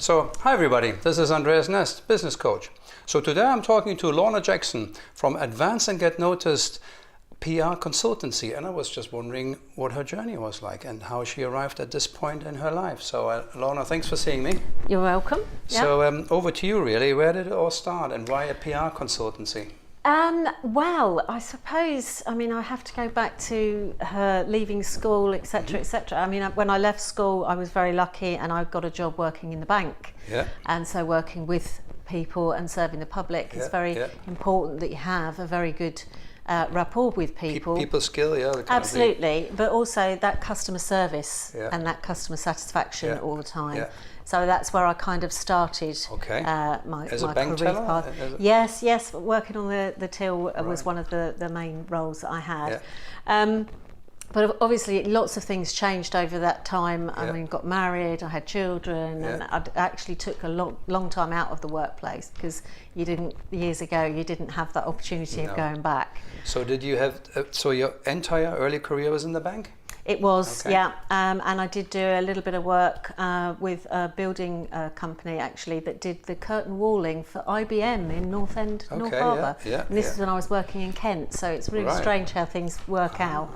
So, hi everybody, this is Andreas Nest, business coach. So today I'm talking to Lorna Jackson from Advance and Get Noticed PR Consultancy, and I was just wondering what her journey was like and how she arrived at this point in her life. So Lorna, thanks for seeing me. You're welcome. So over to you really, where did it all start and why a PR consultancy? Well, I suppose, I have to go back to her leaving school, etc., etc. When I left school, I was very lucky and I got a job working in the bank. Yeah. And so working with people and serving the public is very important that you have a very good rapport with people. People skill, absolutely, but also that customer service and that customer satisfaction all the time. Yeah. So that's where I kind of started my career path. Yes, working on the till was one of the main roles that I had. Yeah. But obviously lots of things changed over that time. I got married, I had children, and I actually took a long time out of the workplace because years ago you didn't have that opportunity of going back. So did you have, so your entire early career was in the bank? It was, and I did do a little bit of work with a building company actually that did the curtain walling for IBM in North End, North Harbour. And this is when I was working in Kent, so it's really strange how things work out.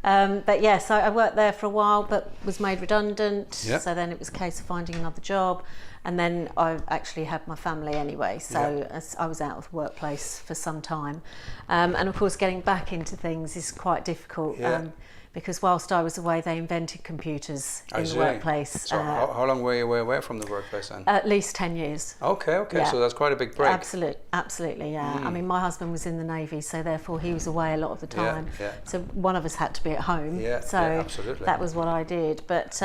But so I worked there for a while, but was made redundant. So then it was a case of finding another job. And then I actually had my family anyway, so I was out of the workplace for some time. And of course, getting back into things is quite difficult. Because whilst I was away, they invented computers in the workplace. So how long were you away from the workplace then? At least 10 years. Okay, so that's quite a big break. Absolutely, yeah. My husband was in the Navy, so therefore he was away a lot of the time. So one of us had to be at home. So that was what I did. But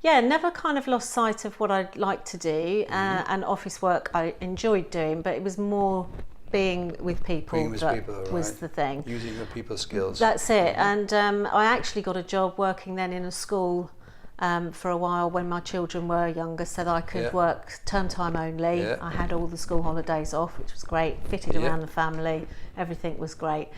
never kind of lost sight of what I'd like to do. And office work I enjoyed doing, but it was more being with people was the thing. Using your people skills. That's it. And I actually got a job working then in a school for a while when my children were younger, so that I could work term time only. I had all the school holidays off, which was great, fitted around the family, everything was great.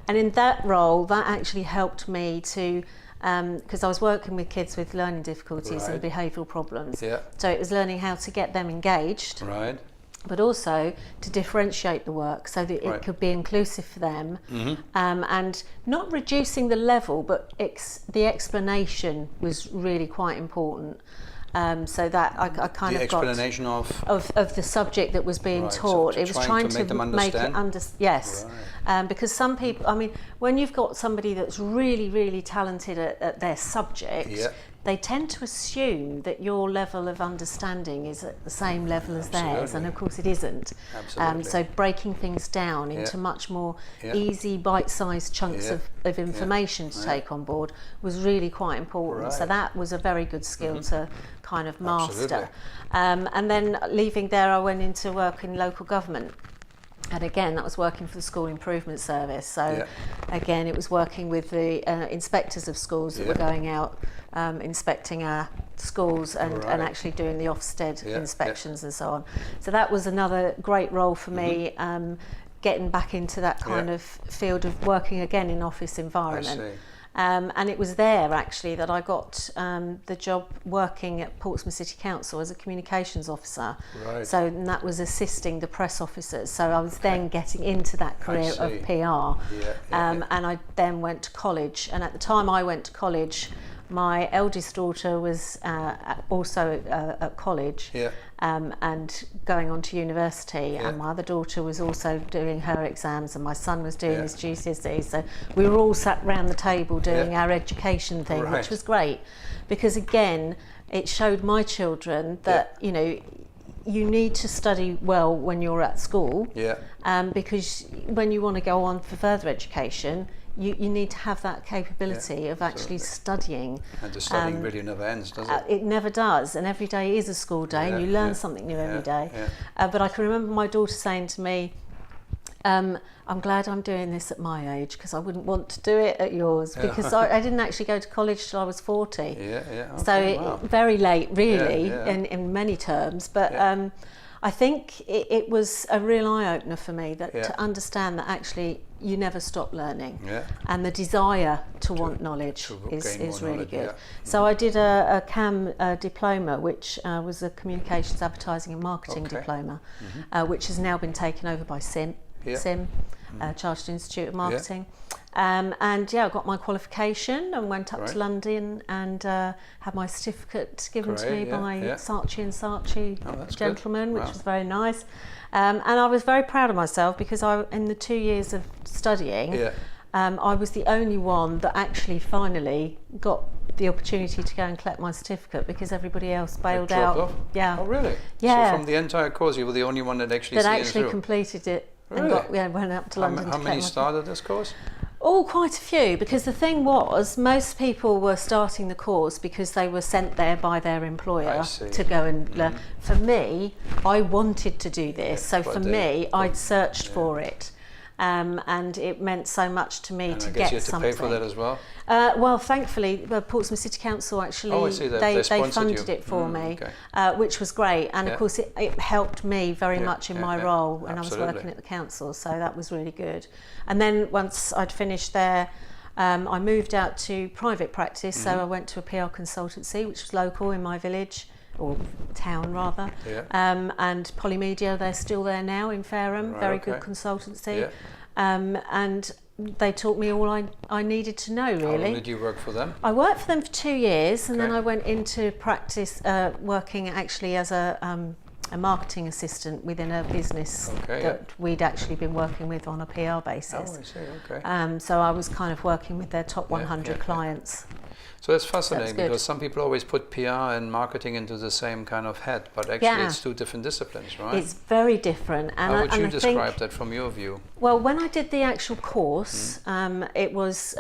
And in that role, that actually helped me to because I was working with kids with learning difficulties and behavioural problems. So it was learning how to get them engaged. But also to differentiate the work so that it could be inclusive for them, and not reducing the level, but the explanation was really quite important. So that I kind of got the explanation of the subject that was being taught. So it was trying to make it understand. Because some people, when you've got somebody that's really, really talented at their subject, they tend to assume that your level of understanding is at the same level as theirs, and of course it isn't. So breaking things down into much more easy, bite-sized chunks of information to take on board was really quite important. So that was a very good skill to kind of master. And then leaving there, I went into work in local government. And again, that was working for the School Improvement Service. So again, it was working with the inspectors of schools that were going out inspecting our schools and actually doing the Ofsted inspections and so on. So that was another great role for me, getting back into that kind of field of working again in office environment. And it was there actually that I got the job working at Portsmouth City Council as a communications officer. So that was assisting the press officers. So I was then getting into that career of PR. And I then went to college. And at the time I went to college, my eldest daughter was also at college and going on to university, and my other daughter was also doing her exams, and my son was doing his GCSE. So we were all sat round the table doing our education thing, which was great because again it showed my children that you need to study well when you're at school, because when you want to go on for further education, you need to have that capability of actually studying. And the studying really never ends, does it? It never does, and every day is a school day, and you learn something new every day. But I can remember my daughter saying to me, I'm glad I'm doing this at my age because I wouldn't want to do it at yours, because I didn't actually go to college till I was 40. Okay, so very late, really, in many terms. But I think it was a real eye-opener for me that Yeah. to understand that actually you never stop learning, Yeah. and the desire to want knowledge gain is more really knowledge, good. yeah. So I did a CAM diploma, which was a Communications, Advertising and Marketing Okay. diploma, which has now been taken over by Yeah. CIM, Chartered Institute of Marketing. And yeah, I got my qualification and went up Right. to London and had my certificate given to me Great, yeah, by yeah. Saatchi and Saatchi Oh, that's good. gentlemen, which Wow. was very nice. And I was very proud of myself because in the 2 years of studying, Yeah. I was the only one that actually finally got the opportunity to go and collect my certificate because everybody else bailed Dropped out. off? Yeah. Oh, really? Yeah. So from the entire course, you were the only one that actually That seen it actually through? completed it and Really? went up to How, London how to many collect my started this course? Oh, quite a few, because the thing was, most people were starting the course because they were sent there by their employer I see. to go and learn. For me, I wanted to do this, so but for they- me, I'd searched for it. And it meant so much to me And to I guess get you had to something. pay for that as well? Well, thankfully, Portsmouth City Council actually, Oh, I see that. they They sponsored funded you. it for me, Okay. which was great. And Yeah. of course, it helped me very Yeah, much in yeah, my yeah. role when I was Absolutely. working at the council, so that was really good. And then once I'd finished there, I moved out to private practice, so I went to a PR consultancy, which was local in my village, or town rather. Yeah. And Polymedia, they're still there now in Fareham, Right, very okay. good consultancy. Yeah. And they taught me all I needed to know, How long really. did you work for them? I worked for them for 2 years, and then Okay. I went into practice working actually as a marketing assistant within a business Okay, that we'd actually been working with on a PR Oh, basis. I see, okay. So I was kind of working with their top 100 yeah. clients. So it's fascinating good. because some people always put PR and marketing into the same kind of head, but actually Yeah. it's two different disciplines, right? It's very different. And How would you I describe think, that from your view? well, when I did the actual course, it was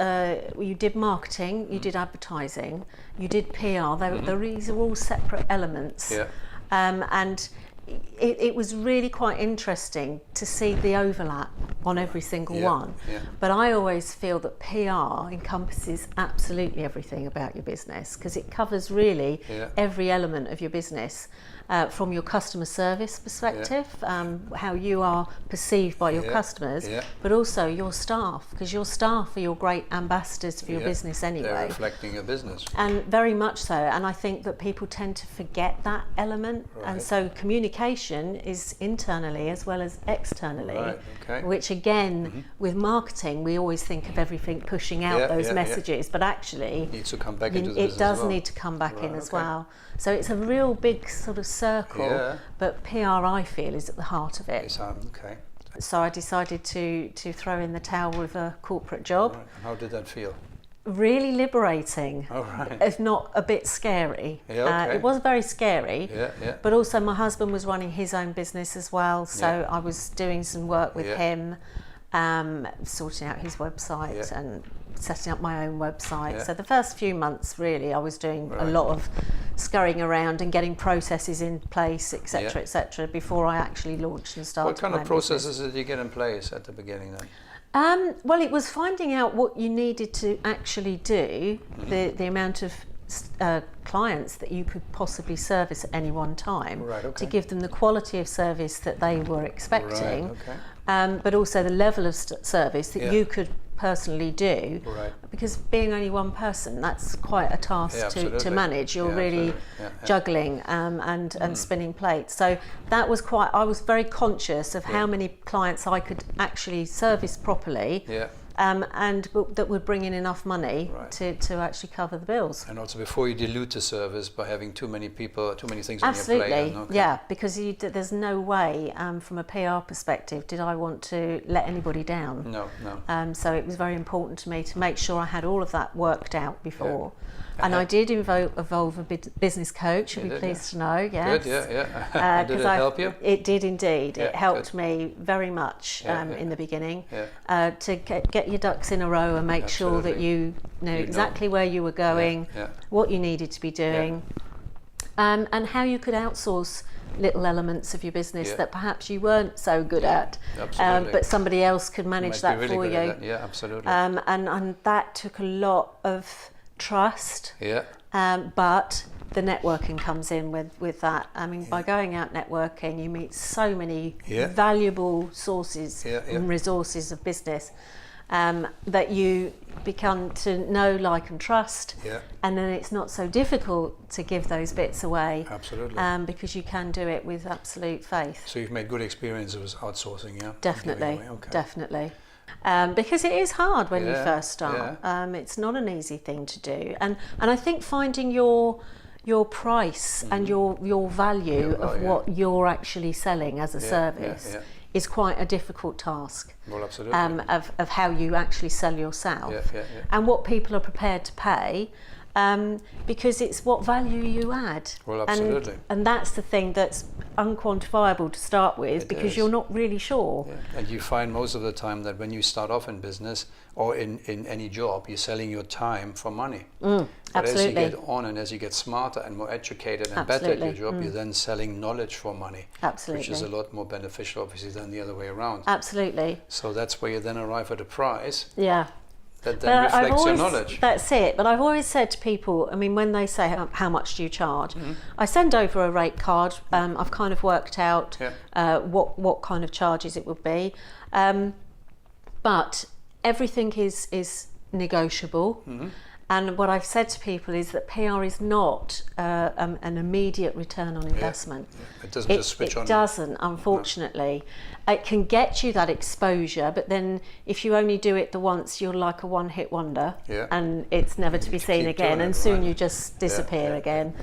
you did marketing, you did advertising, you did PR. These are all separate elements. Yeah. And it was really quite interesting to see the overlap on every single Yeah, one. yeah. But I always feel that PR encompasses absolutely everything about your business because it covers really Yeah. every element of your business. From your customer service perspective, how you are perceived by your Yeah, customers, yeah. but also your staff, because your staff are your great ambassadors for your Yeah. business They're anyway. reflecting your business. And very much so, and I think that people tend to forget that element, and Right. so communication is internally as well as externally, Right, okay. which again, with marketing, we always think of everything pushing out Yeah, those yeah, yeah. messages, but actually Needs to come back into the it business does as well. need to come back in Right, as okay. well. So it's a real big sort of circle, Yeah. but PR, I feel, is at the heart of it. Yes, okay. So I decided to throw in the towel with a corporate job. Right. And how did that feel? Really liberating, Oh, right. if not a bit scary. Yeah, okay. It was very scary, Yeah, yeah. but also my husband was running his own business as well, so Yeah. I was doing some work with Yeah. him, sorting out his website Yeah. and setting up my own website. Yeah. So the first few months, really, I was doing a Right. lot of scurrying around and getting processes in place, etc., Yeah. etc., before I actually launched and started. What kind my of own business. processes did you get in place at the beginning then? Well, it was finding out what you needed to actually do, the amount of clients that you could possibly service at any one time, Right, okay. to give them the quality of service that they were expecting, Right, okay. but also the level of service that Yeah. you could personally do. Right. Because being only one person, that's quite a task Yeah, to absolutely. manage. You're Yeah, really absolutely. Yeah, yeah. juggling and spinning plates. So that was I was very conscious of how many clients I could actually service properly, Yeah. that would bring in enough money Right. to actually cover the bills. And also before you dilute the service by having too many people, too many things on your Absolutely, plate. Okay. yeah, because there's no way, from a PR perspective, did I want to let anybody down. No, no. So it was very important to me to make sure I had all of that worked out before. Yeah. And I did evolve a business coach, you'll You be did, pleased to know, yes. Good, yeah. Did it 'cause help you? It did indeed. Yeah, It helped good. me very much Yeah, in the beginning, Yeah. to get your ducks in a row and make sure that Absolutely. you know You know. exactly where you were going, yeah. what you needed to be doing, and how you could outsource little elements of your business Yeah. that perhaps you weren't so good at, absolutely. but somebody else could You manage might that be really for good you. at that. Yeah, absolutely. And that took a lot of trust, yeah. but the networking comes in with that. I mean, by going out networking, you meet so many valuable sources and resources of business that you become to know, like and trust, and then it's not so difficult to give those bits away. Absolutely. Because you can do it with absolute faith. So you've made good experiences with outsourcing, yeah? Definitely, definitely. Because it is hard when you first start. It's not an easy thing to do, and I think finding your price and your value of what you're actually selling as a service is quite a difficult task. Well, absolutely. Of how you actually sell yourself and what people are prepared to pay, because it's what value you add. Well, absolutely. And that's the thing that's unquantifiable to start with, because you're not really sure. Yeah. And you find most of the time that when you start off in business or in any job, you're selling your time for money. But absolutely. as you get on and as you get smarter and more educated and better at your job, you're then selling knowledge for money. Absolutely. Which is a lot more beneficial, obviously, than the other way around. Absolutely. So that's where you then arrive at a price. Yeah. That then reflects your knowledge. That's it. But I've always said to people, I mean, when they say how much do you charge, I send over a rate card. I've kind of worked out what kind of charges it would be, but everything is negotiable. And what I've said to people is that PR is not an immediate return on investment. It doesn't just switch on. It doesn't, unfortunately. No. It can get you that exposure, but then if you only do it the once, you're like a one-hit wonder, and it's never to be seen again, and soon you just disappear again.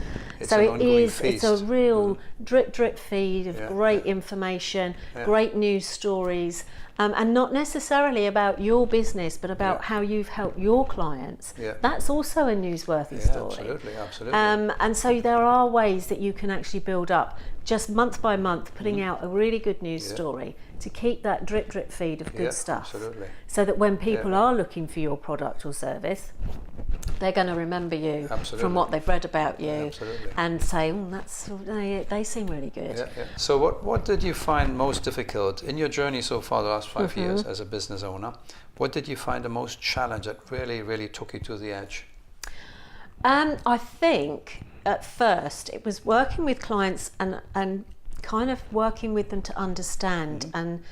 So it's a real drip feed of great information, great news stories, and not necessarily about your business, but about how you've helped your clients. That's also a newsworthy story. Absolutely. And so there are ways that you can actually build up, just month by month, putting out a really good news story to keep that drip feed of good stuff. Absolutely. So that when people are looking for your product or service, they're going to remember you from what they've read about you and say, they seem really good. So what did you find most difficult in your journey so far, the last 5 years as a business owner? What did you find the most challenge that really took you to the edge? I think at first it was working with clients and kind of working with them to understand and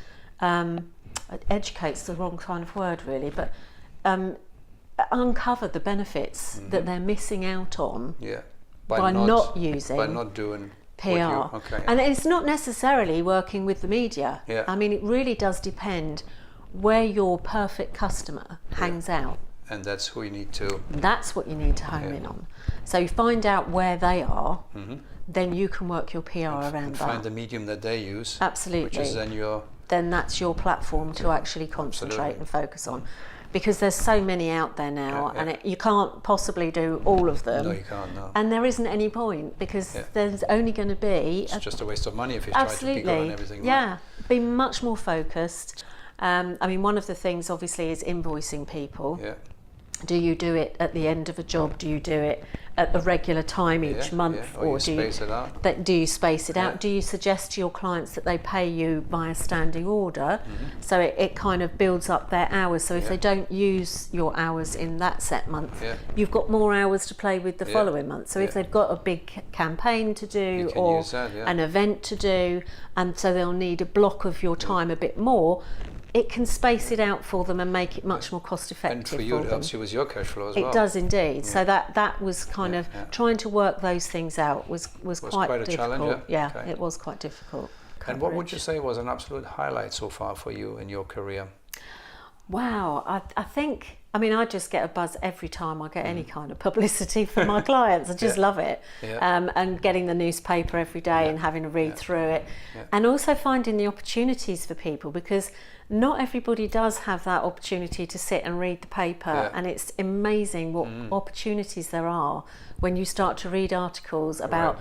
educate's the wrong kind of word really, but uncover the benefits that they're missing out on by not doing PR. And it's not necessarily working with the media. I mean, it really does depend where your perfect customer hangs out. And that's who you need to... That's what you need to home in on. So you find out where they are, then you can work your PR around that. Find the medium that they use. Absolutely. Which is then your... Then that's your platform to actually concentrate and focus on. Because there's so many out there now, and you can't possibly do all of them. No, you can't, no. And there isn't any point, because there's only going to be... It's just a waste of money if you try to pick on everything. Yeah, be much more focused. I mean, one of the things obviously is invoicing people. Do you do it at the end of a job? Do you do it at a regular time each month? Or do you space it out? Do you space it out? Do you suggest to your clients that they pay you via standing order? So it kind of builds up their hours. So if they don't use your hours in that set month, you've got more hours to play with the following month. So if they've got a big campaign to do or an event to do, and so they'll need a block of your time a bit more, it can space it out for them and make it much more cost effective. And for you, it helps you with your cash flow as well. It does indeed. So that was kind of trying to work those things out was quite a difficult. challenge. It was quite difficult. And what would you say was an absolute highlight so far for you in your career? Wow, I think, I mean, I just get a buzz every time I get any kind of publicity from my clients. I just love it. And getting the newspaper every day and having to read through it. And also finding the opportunities for people, because not everybody does have that opportunity to sit and read the paper. And it's amazing what opportunities there are when you start to read articles about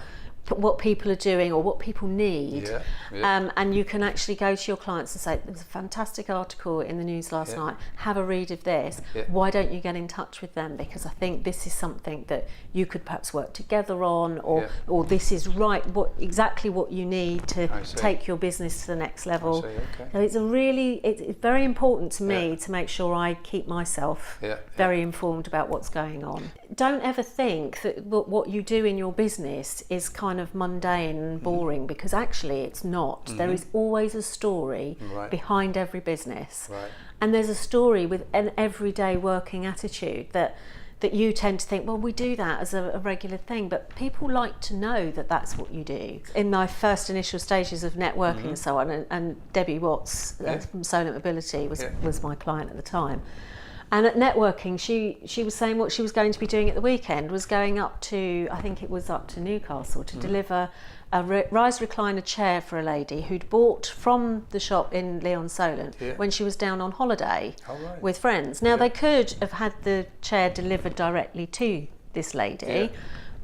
what people are doing or what people need. Yeah. And you can actually go to your clients and say, there was a fantastic article in the news last night, have a read of this. Why don't you get in touch with them, because I think this is something that you could perhaps work together on, or this is exactly what you need to take your business to the next level. So it's it's very important to me to make sure I keep myself very informed about what's going on. Don't ever think that what you do in your business is kind of mundane and boring, because actually it's not. There is always a story behind every business, and there's a story with an everyday working attitude that you tend to think, well, we do that as a regular thing, but people like to know that that's what you do. In my first initial stages of networking and so on, and Debbie Watts from Solent Mobility was my client at the time. And at networking, she was saying what she was going to be doing at the weekend was going up to, I think it was up to Newcastle, to deliver a rise recliner chair for a lady who'd bought from the shop in Leon Solent when she was down on holiday with friends. Now, they could have had the chair delivered directly to this lady,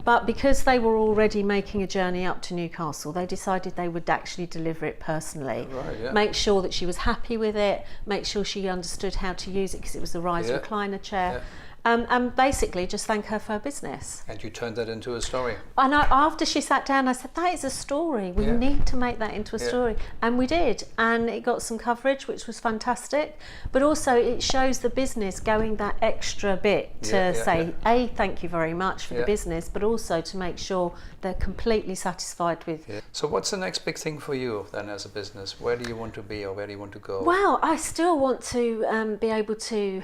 but because they were already making a journey up to Newcastle, they decided they would actually deliver it personally. Make sure that she was happy with it, make sure she understood how to use it, because it was the rise recliner chair. And basically just thank her for her business. And you turned that into a story. And after she sat down, I said, that is a story. We need to make that into a story. And we did. And it got some coverage, which was fantastic. But also it shows the business going that extra bit to say, A, thank you very much for the business, but also to make sure they're completely satisfied with. So what's the next big thing for you then as a business? Where do you want to be, or where do you want to go? Well, I still want to be able to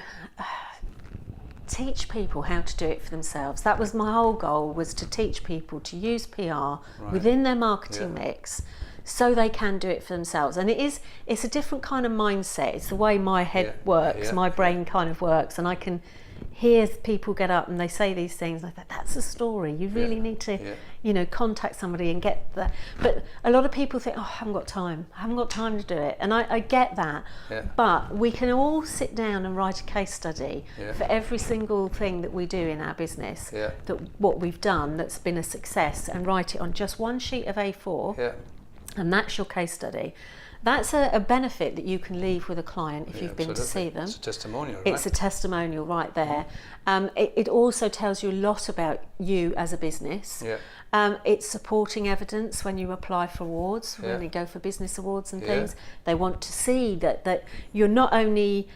teach people how to do it for themselves. That was my whole goal, was to teach people to use PR within their marketing mix, so they can do it for themselves. And it's a different kind of mindset. It's the way my head works, my brain kind of works, and I can hear people get up and they say these things like that. That's a story. You really need to contact somebody and get that. But a lot of people think, oh, I haven't got time to do it, and I get that. But we can all sit down and write a case study for every single thing that we do in our business, that what we've done that's been a success, and write it on just one sheet of A4, and that's your case study. That's a benefit that you can leave with a client if you've been to see them. It's a testimonial, right? It's a testimonial right there. It also tells you a lot about you as a business. It's supporting evidence when you apply for awards, when you go for business awards and things. They want to see that you're not only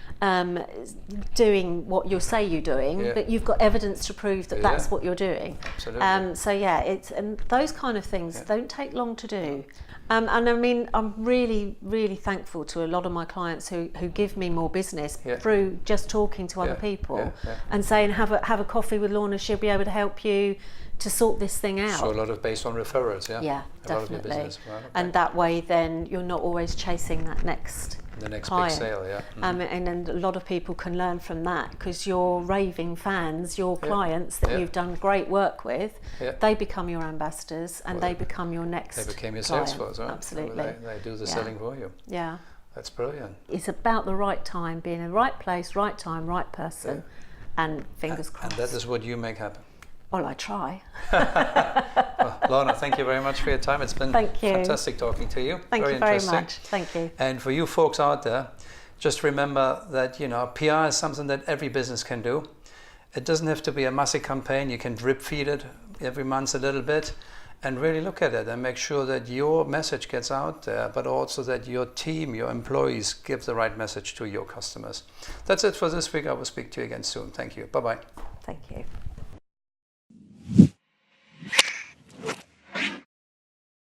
doing what you say you're doing, but you've got evidence to prove that that's what you're doing. Absolutely. And those kind of things don't take long to do. And I mean, I'm really, really thankful to a lot of my clients who give me more business through just talking to other people and saying, have a coffee with Lorna, she'll be able to help you to sort this thing out. So a lot of based on referrals, Yeah, a lot of definitely. your business. Well, and that way then you're not always chasing that next client. Big sale, And then a lot of people can learn from that, because your raving fans, your clients that you've done great work with, they become your ambassadors, and they become your next They became your client. sales force, right? Absolutely. They do the selling for you. Yeah. That's brilliant. It's about the right time, being in the right place, right time, right person, and fingers crossed. And that is what you make happen. Well, I try. Well, Lorna, thank you very much for your time. It's been fantastic talking to you. Thank you very much. Thank you. And for you folks out there, just remember that PR is something that every business can do. It doesn't have to be a massive campaign. You can drip feed it every month a little bit, and really look at it and make sure that your message gets out there, but also that your team, your employees, give the right message to your customers. That's it for this week. I will speak to you again soon. Thank you. Bye-bye. Thank you.